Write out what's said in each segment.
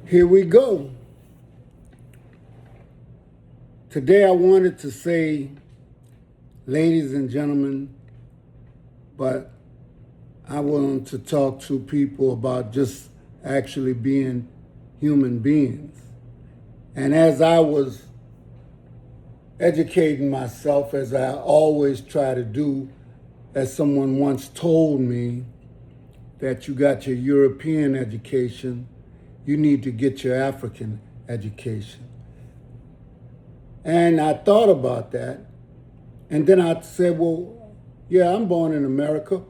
Here we go. Today I wanted to say, ladies and gentlemen, but I wanted to talk to people about just actually being human beings. And as I was educating myself, as I always try to do, as someone once told me, that you got your European education, you need to get your African education. And I thought about that. And then I said, well, yeah, I'm born in America.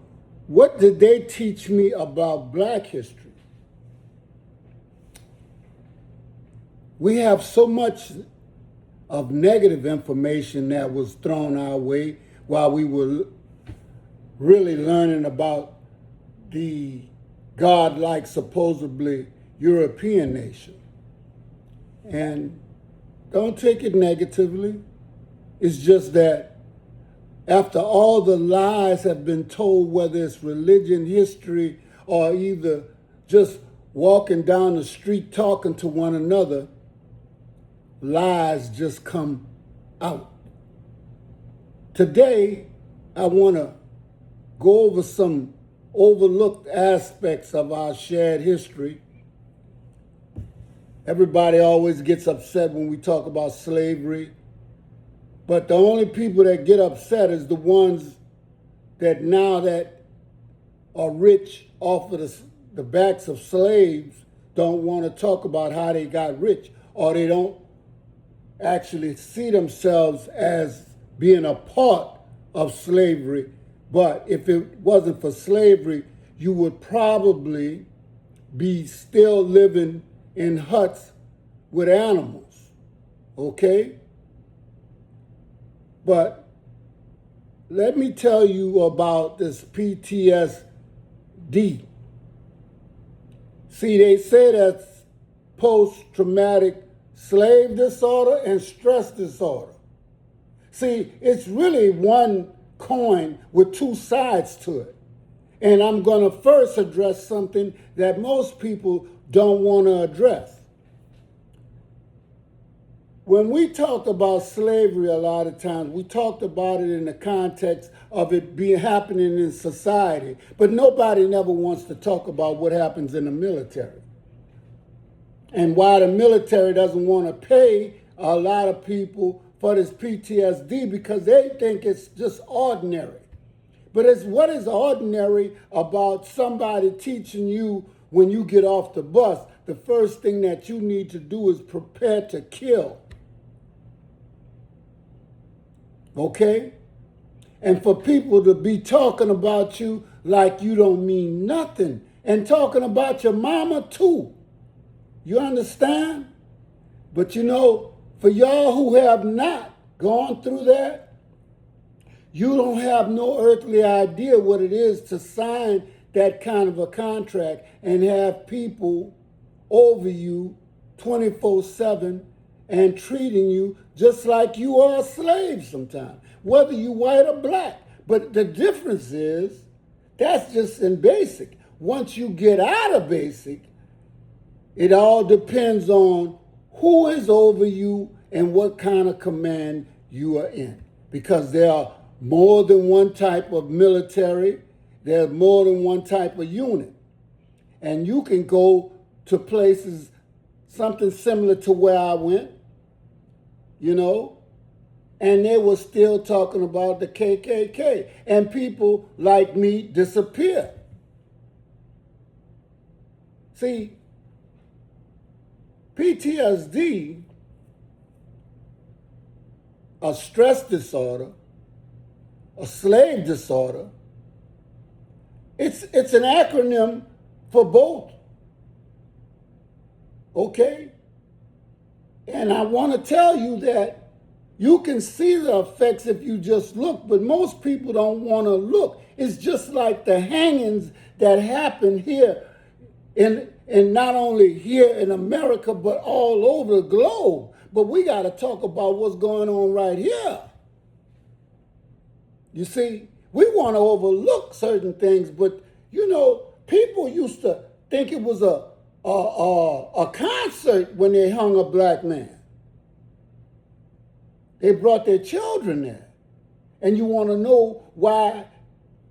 What did they teach me about Black history? We have so much of negative information that was thrown our way while we were really learning about the godlike, supposedly European nation. And don't take it negatively. It's just that after all the lies have been told, whether it's religion, history, or either just walking down the street talking to one another, lies just come out. Today, I want to go over some overlooked aspects of our shared history. Everybody always gets upset when we talk about slavery, but the only people that get upset is the ones that now that are rich off of the backs of slaves don't want to talk about how they got rich, or they don't actually see themselves as being a part of slavery. But if it wasn't for slavery, you would probably be still living in huts with animals, okay? But let me tell you about this PTSD. See, they say that's post-traumatic slave disorder and stress disorder. See, it's really one coin with two sides to it. And I'm going to first address something that most people don't want to address. When we talked about slavery a lot of times, we talked about it in the context of it being happening in society. But nobody never wants to talk about what happens in the military. And why the military doesn't want to pay a lot of people for this PTSD, because they think it's just ordinary. But it's what is ordinary about somebody teaching you when you get off the bus, the first thing that you need to do is prepare to kill. Okay? And for people to be talking about you like you don't mean nothing, and talking about your mama too. You understand? But you know, for y'all who have not gone through that, you don't have no earthly idea what it is to sign that kind of a contract and have people over you 24/7 and treating you just like you are a slave sometimes, whether you white or black. But the difference is, that's just in basic. Once you get out of basic, it all depends on who is over you and what kind of command you are in. Because there are more than one type of military, there's more than one type of unit. And you can go to places, something similar to where I went, you know, and they were still talking about the KKK. And people like me disappear. See, PTSD, a stress disorder, a slave disorder, it's an acronym for both. Okay? And I want to tell you that you can see the effects if you just look, but most people don't want to look. It's just like the hangings that happen here in not only here in America, but all over the globe. But we got to talk about what's going on right here. You see, we want to overlook certain things, but you know, people used to think it was a a concert when they hung a black man. They brought their children there. And you want to know why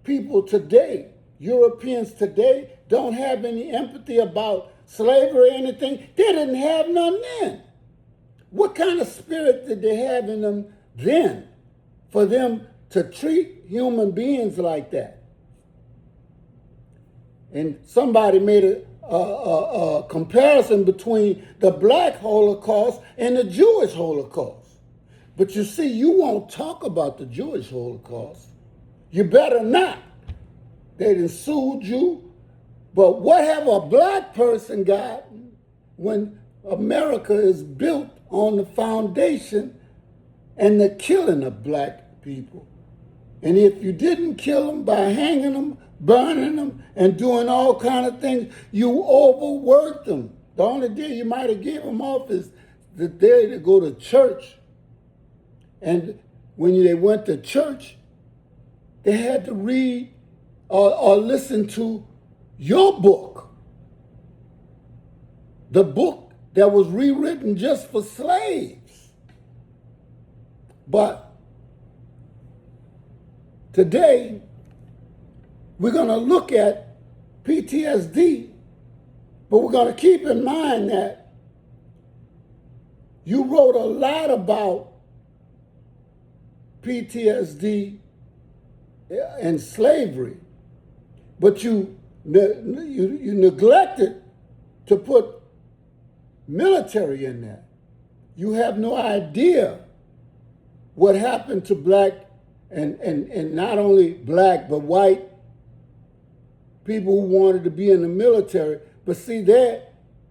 people today, Europeans today, don't have any empathy about slavery or anything? They didn't have none then. What kind of spirit did they have in them then for them to treat human beings like that? And somebody made a comparison between the black Holocaust and the Jewish Holocaust. But you see, you won't talk about the Jewish Holocaust. You better not. They done sued you. But what have a black person got when America is built on the foundation and the killing of black people? And if you didn't kill them by hanging them, burning them, and doing all kind of things, you overworked them. The only day you might have given them off is the day to go to church. And when they went to church, they had to read or listen to your book. The book that was rewritten just for slaves. But today, we're going to look at PTSD, but we're going to keep in mind that you wrote a lot about PTSD and slavery, but you neglected to put military in there. You have no idea what happened to black and not only black but white people who wanted to be in the military. But see, their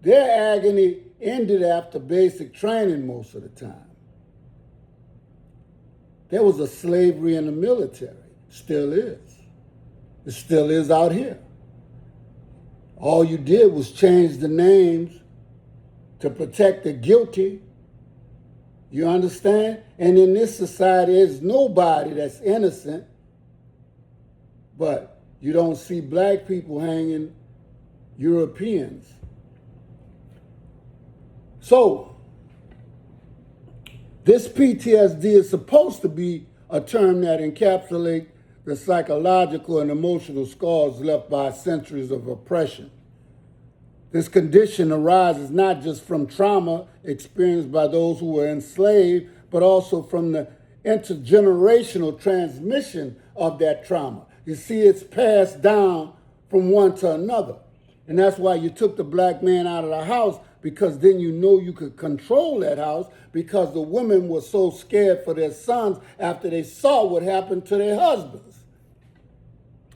agony ended after basic training most of the time. There was a slavery in the military. Still is. It still is out here. All you did was change the names to protect the guilty. You understand? And in this society, there's nobody that's innocent. But you don't see black people hanging Europeans. So, this PTSD is supposed to be a term that encapsulates the psychological and emotional scars left by centuries of oppression. This condition arises not just from trauma experienced by those who were enslaved, but also from the intergenerational transmission of that trauma. You see, it's passed down from one to another. And that's why you took the black man out of the house, because then you know you could control that house, because the women were so scared for their sons after they saw what happened to their husbands.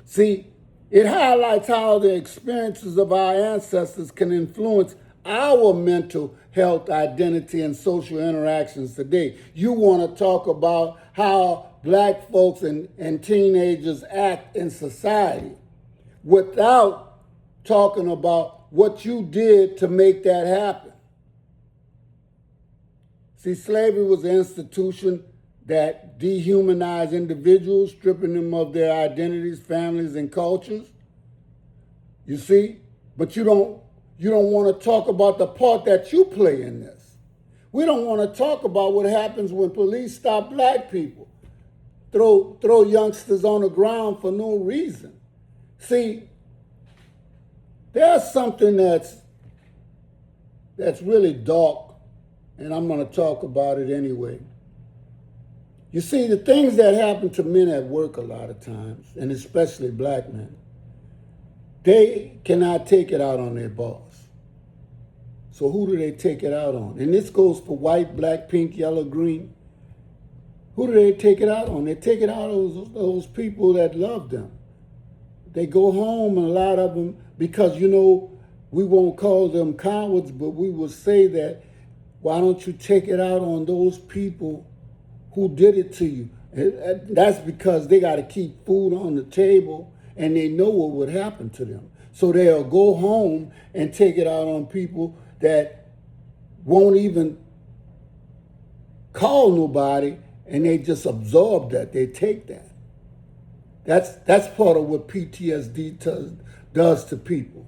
See, it highlights how the experiences of our ancestors can influence our mental health, identity, and social interactions today. You want to talk about how black folks and teenagers act in society without talking about what you did to make that happen. See, slavery was an institution that dehumanized individuals, stripping them of their identities, families, and cultures. You see? But you don't want to talk about the part that you play in this. We don't want to talk about what happens when police stop black people, throw youngsters on the ground for no reason. See, there's something that's really dark, and I'm going to talk about it anyway. You see, the things that happen to men at work a lot of times, and especially black men, they cannot take it out on their boss. So who do they take it out on? And this goes for white, black, pink, yellow, green. Who do they take it out on? They take it out on those people that love them. They go home, and a lot of them, because, you know, we won't call them cowards, but we will say that, why don't you take it out on those people who did it to you? That's because they got to keep food on the table, and they know what would happen to them. So they'll go home and take it out on people that won't even call nobody, and they just absorb that. They take that. That's part of what PTSD does to people.